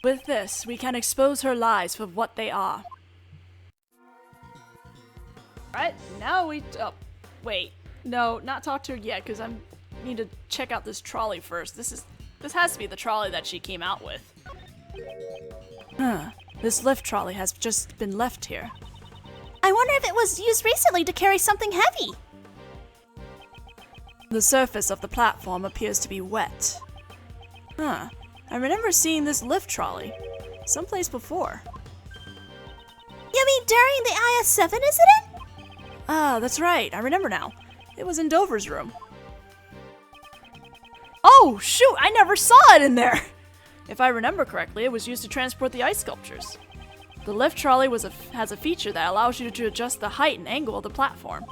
With this, we can expose her lies for what they are. Alright, now we... Oh, wait. No, not talk to her yet, because I need to check out this trolley first. This has to be the trolley that she came out with. This lift trolley has just been left here. I wonder if it was used recently to carry something heavy. The surface of the platform appears to be wet. I remember seeing this lift trolley someplace before. You mean during the IS-7 incident? Ah, that's right. I remember now. It was in Dover's room. Oh, shoot! I never saw it in there! If I remember correctly, it was used to transport the ice sculptures. The lift trolley has a feature that allows you to adjust the height and angle of the platform.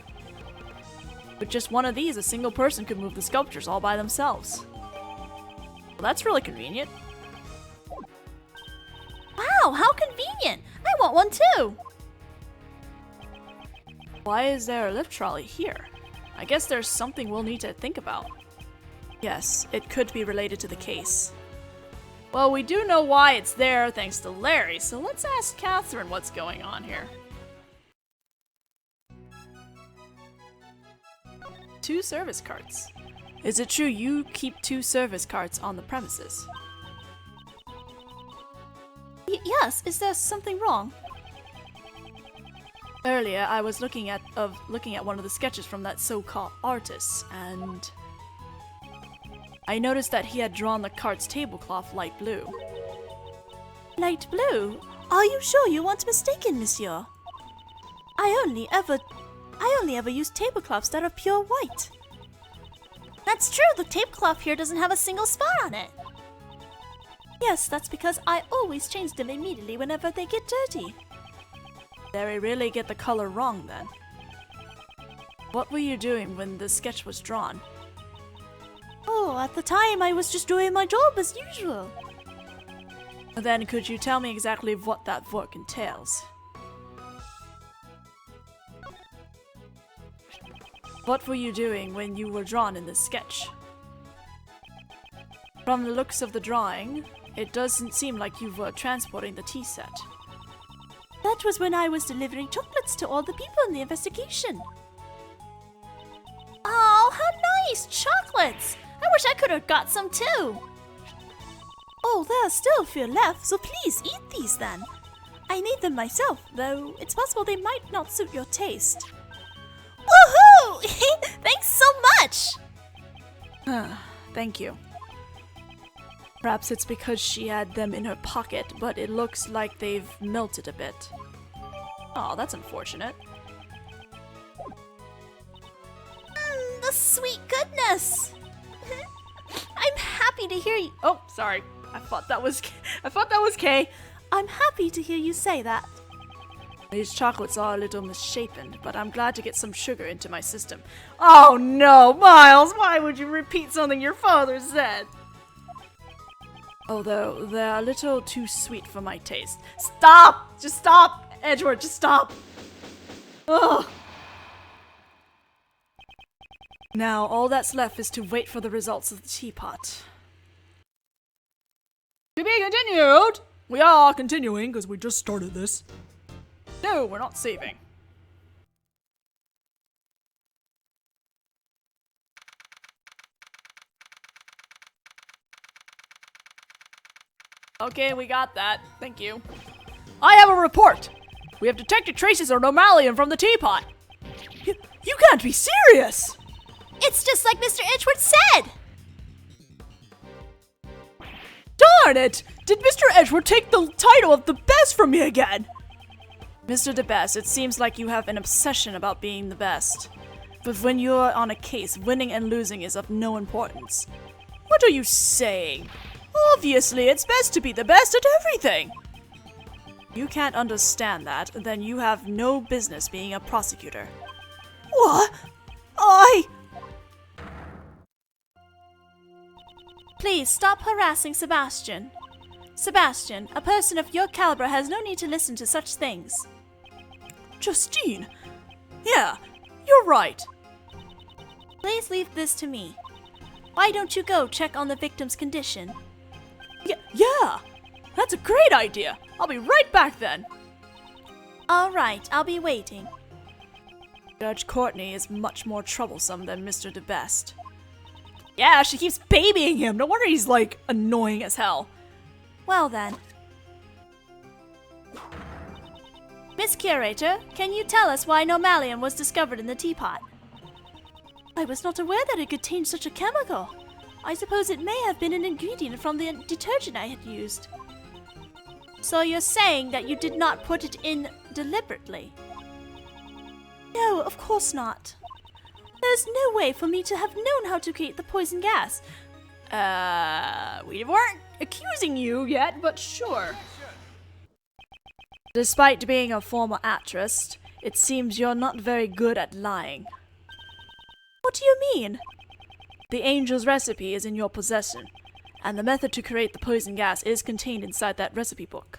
With just one of these, a single person could move the sculptures all by themselves. Well, that's really convenient. Wow, how convenient! I want one too! Why is there a lift trolley here? I guess there's something we'll need to think about. Yes, it could be related to the case. Well, we do know why it's there thanks to Larry, so let's ask Catherine what's going on here. 2 service carts. Is it true you keep 2 service carts on the premises? Yes, is there something wrong? Earlier, I was looking at one of the sketches from that so-called artist, and I noticed that he had drawn the cart's tablecloth light blue. Light blue? Are you sure you weren't mistaken, monsieur? I only ever use tablecloths that are pure white. That's true, the tablecloth here doesn't have a single spot on it. Yes, that's because I always change them immediately whenever they get dirty. Larry really get the color wrong then. What were you doing when the sketch was drawn? Oh, at the time I was just doing my job as usual. Then could you tell me exactly what that work entails? What were you doing when you were drawn in this sketch? From the looks of the drawing, it doesn't seem like you were transporting the tea set. That was when I was delivering chocolates to all the people in the investigation. Oh, how nice! Chocolates! I wish I could have got some too! Oh, there's still a few left, so please eat these then. I need them myself, though it's possible they might not suit your taste. Woohoo! Thanks so much! Thank you. Perhaps it's because she had them in her pocket, but it looks like they've melted a bit. Oh, that's unfortunate. The sweet goodness! I'm happy to hear you. Oh, sorry. I thought that was Kay. I'm happy to hear you say that. These chocolates are a little misshapen, but I'm glad to get some sugar into my system. Oh no, Miles! Why would you repeat something your father said? Although, they're a little too sweet for my taste. Stop! Just stop! Edward, just stop! Ugh! Now, all that's left is to wait for the results of the teapot. To be continued! We are continuing, because we just started this. No, we're not saving. Okay, we got that. Thank you. I have a report! We have detected traces of normalium from the teapot! You can't be serious! It's just like Mr. Edgeworth said! Darn it! Did Mr. Edgeworth take the title of the best from me again? Mr. the Best, it seems like you have an obsession about being the best. But when you're on a case, winning and losing is of no importance. What are you saying? Obviously, it's best to be the best at everything! You can't understand that, then you have no business being a prosecutor. What? Please stop harassing Sebastian. Sebastian, a person of your caliber has no need to listen to such things. Justine! Yeah, you're right. Please leave this to me. Why don't you go check on the victim's condition? Yeah! That's a great idea! I'll be right back then! Alright, I'll be waiting. Judge Courtney is much more troublesome than Mr. DeBest. Yeah, she keeps babying him. No wonder he's, like, annoying as hell. Well then. Miss Curator, can you tell us why Normalium was discovered in the teapot? I was not aware that it contained such a chemical. I suppose it may have been an ingredient from the detergent I had used. So you're saying that you did not put it in deliberately? No, of course not. There's no way for me to have known how to create the poison gas. We weren't accusing you yet, but sure. Despite being a former actress, it seems you're not very good at lying. What do you mean? The angel's recipe is in your possession, and the method to create the poison gas is contained inside that recipe book.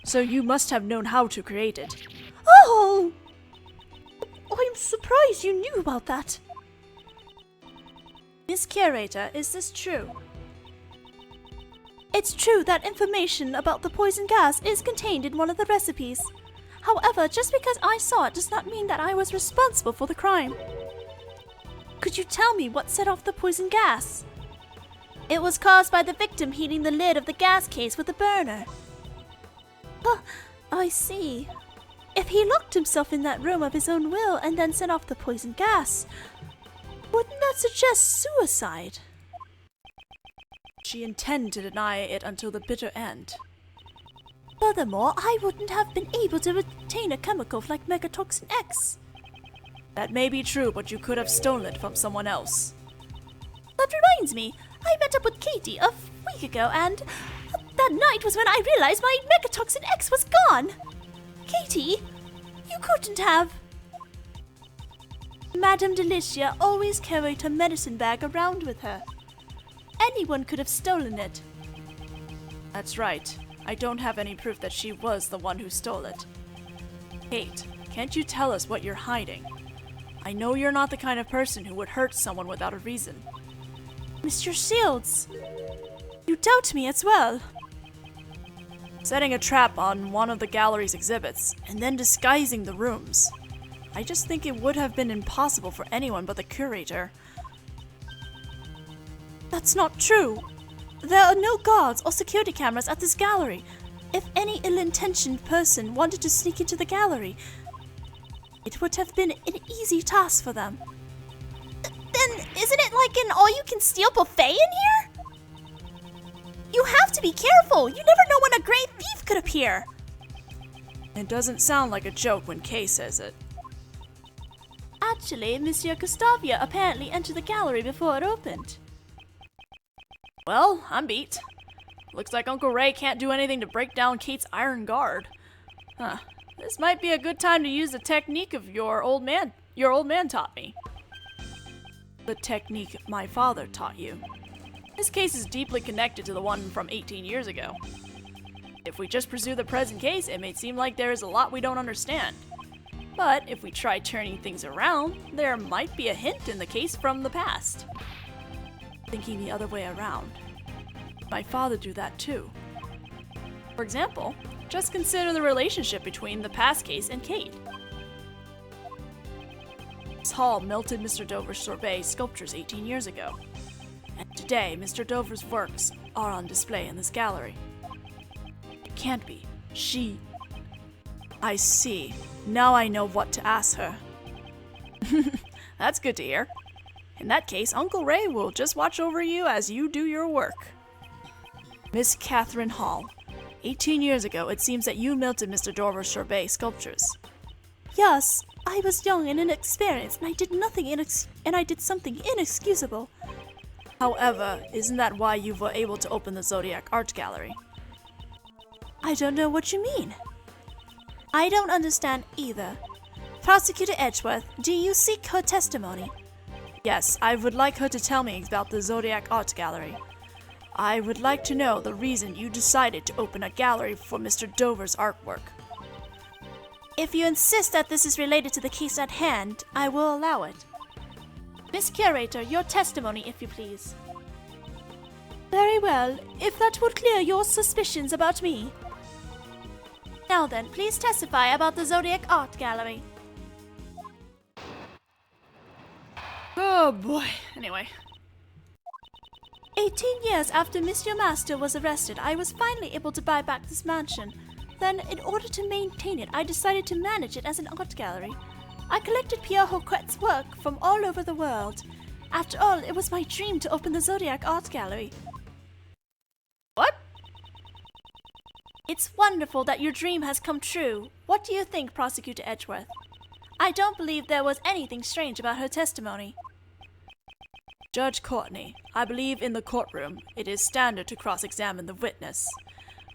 So you must have known how to create it. Oh! I'm surprised you knew about that. Miss Curator, is this true? It's true that information about the poison gas is contained in one of the recipes. However, just because I saw it does not mean that I was responsible for the crime. Could you tell me what set off the poison gas? It was caused by the victim heating the lid of the gas case with a burner. I see. If he locked himself in that room of his own will and then set off the poison gas, wouldn't that suggest suicide? She intended to deny it until the bitter end. Furthermore, I wouldn't have been able to obtain a chemical like Megatoxin X. That may be true, but you could have stolen it from someone else. That reminds me, I met up with Katie a week ago and that night was when I realized my Megatoxin X was gone. Katie, you couldn't have. Madame Delicia always carried her medicine bag around with her. Anyone could have stolen it. That's right. I don't have any proof that she was the one who stole it. Kate, can't you tell us what you're hiding? I know you're not the kind of person who would hurt someone without a reason. Mr. Shields, you doubt me as well. Setting a trap on one of the gallery's exhibits, and then disguising the rooms. I just think it would have been impossible for anyone but the curator. That's not true. There are no guards or security cameras at this gallery. If any ill-intentioned person wanted to sneak into the gallery, it would have been an easy task for them. Then isn't it like an all-you-can-steal buffet in here? You have to be careful. You never know when a great thief could appear. It doesn't sound like a joke when Kay says it. Actually, Monsieur Gustavia apparently entered the gallery before it opened. Well, I'm beat. Looks like Uncle Ray can't do anything to break down Kate's iron guard. Huh. This might be a good time to use the technique of your old man taught me. The technique my father taught you. This case is deeply connected to the one from 18 years ago. If we just pursue the present case, it may seem like there is a lot we don't understand. But if we try turning things around, there might be a hint in the case from the past. Thinking the other way around. My father do that too. For example, just consider the relationship between the past case and Kate. This hall melted Mr. Dover's sorbet sculptures 18 years ago. And today, Mr. Dover's works are on display in this gallery. It can't be. She... I see. Now I know what to ask her. That's good to hear. In that case, Uncle Ray will just watch over you as you do your work. Miss Catherine Hall. 18 years ago, it seems that you melted Mr. Dover's sorbet sculptures. Yes, I was young and inexperienced, and I did something inexcusable. However, isn't that why you were able to open the Zodiac Art Gallery? I don't know what you mean. I don't understand either. Prosecutor Edgeworth, do you seek her testimony? Yes, I would like her to tell me about the Zodiac Art Gallery. I would like to know the reason you decided to open a gallery for Mr. Dover's artwork. If you insist that this is related to the case at hand, I will allow it. Miss Curator, your testimony, if you please. Very well, if that would clear your suspicions about me. Now then, please testify about the Zodiac Art Gallery. Oh boy. Anyway. 18 years after Monsieur Master was arrested, I was finally able to buy back this mansion. Then, in order to maintain it, I decided to manage it as an art gallery. I collected Pierre Hoquet's work from all over the world. After all, it was my dream to open the Zodiac Art Gallery. What? It's wonderful that your dream has come true. What do you think, Prosecutor Edgeworth? I don't believe there was anything strange about her testimony. Judge Courtney, I believe in the courtroom it is standard to cross-examine the witness.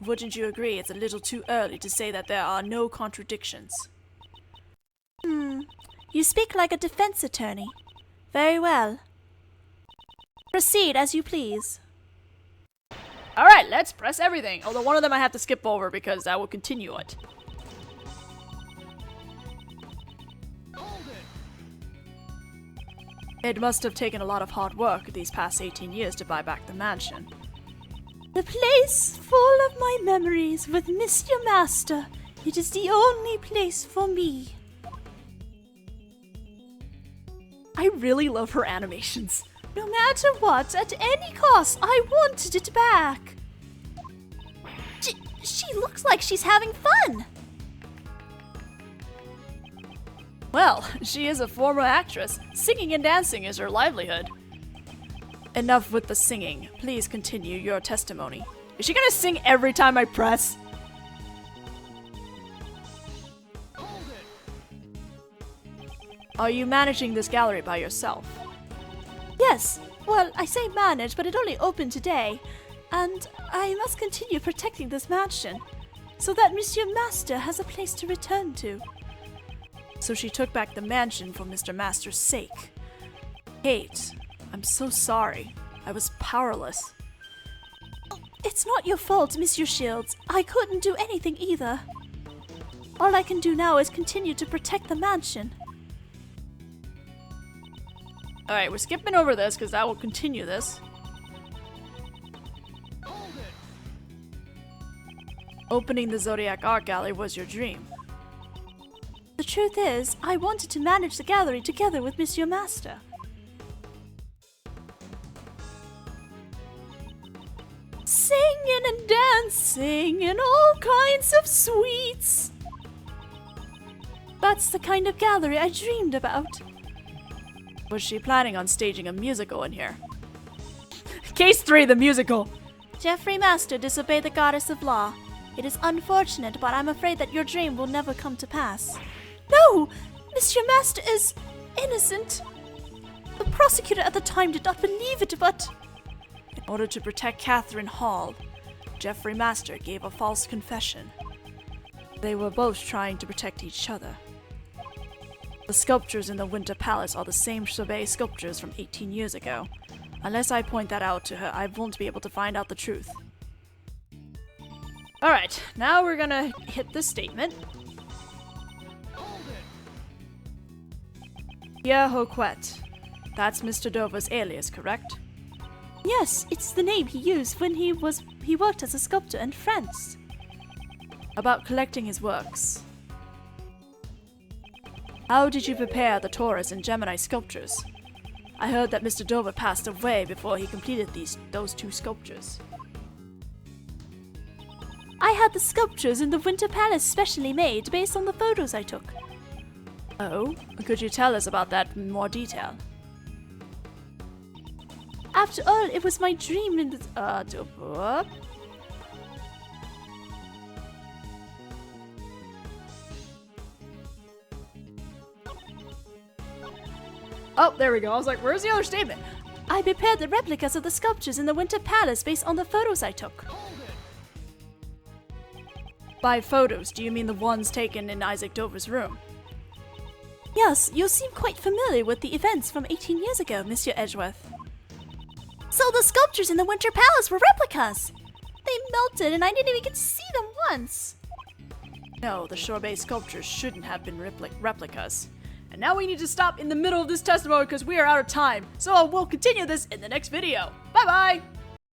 Wouldn't you agree it's a little too early to say that there are no contradictions? You speak like a defense attorney. Very well. Proceed as you please. Alright, let's press everything. Although one of them I have to skip over because I will continue it. It must have taken a lot of hard work these past 18 years to buy back the mansion. The place full of my memories with Mr. Master. It is the only place for me. I really love her animations. No matter what, at any cost, I wanted it back. She looks like she's having fun. Well, she is a former actress. Singing and dancing is her livelihood. Enough with the singing. Please continue your testimony. Is she gonna sing every time I press? Are you managing this gallery by yourself? Yes. Well, I say manage, but it only opened today. And I must continue protecting this mansion, so that Monsieur Master has a place to return to. So she took back the mansion for Mr. Master's sake. Kate, I'm so sorry. I was powerless. It's not your fault, Monsieur Shields. I couldn't do anything either. All I can do now is continue to protect the mansion. Alright, we're skipping over this because I will continue this. Opening the Zodiac Art Gallery was your dream. The truth is, I wanted to manage the gallery together with Monsieur Master. Singing and dancing and all kinds of sweets. That's the kind of gallery I dreamed about. Was she planning on staging a musical in here? Case 3, the musical! Geoffrey Master disobeyed the goddess of law. It is unfortunate, but I'm afraid that your dream will never come to pass. No! Monsieur Master is innocent. The prosecutor at the time did not believe it, but... In order to protect Catherine Hall, Geoffrey Master gave a false confession. They were both trying to protect each other. The sculptures in the Winter Palace are the same Chauvet sculptures from 18 years ago. Unless I point that out to her, I won't be able to find out the truth. Alright, now we're gonna hit this statement. Pierre Hoquet. That's Mr. Dover's alias, correct? Yes, it's the name he used when he worked as a sculptor in France. About collecting his works. How did you prepare the Taurus and Gemini sculptures? I heard that Mr. Dover passed away before he completed those two sculptures. I had the sculptures in the Winter Palace specially made based on the photos I took. Oh? Could you tell us about that in more detail? After all, it was my dream in the... Oh, there we go. I was like, where's the other statement? I prepared the replicas of the sculptures in the Winter Palace based on the photos I took. By photos, do you mean the ones taken in Isaac Dover's room? Yes, you seem quite familiar with the events from 18 years ago, Monsieur Edgeworth. So the sculptures in the Winter Palace were replicas! They melted and I didn't even get to see them once! No, the Chauvet sculptures shouldn't have been replicas. And now we need to stop in the middle of this testimony because we are out of time. So we'll continue this in the next video. Bye bye!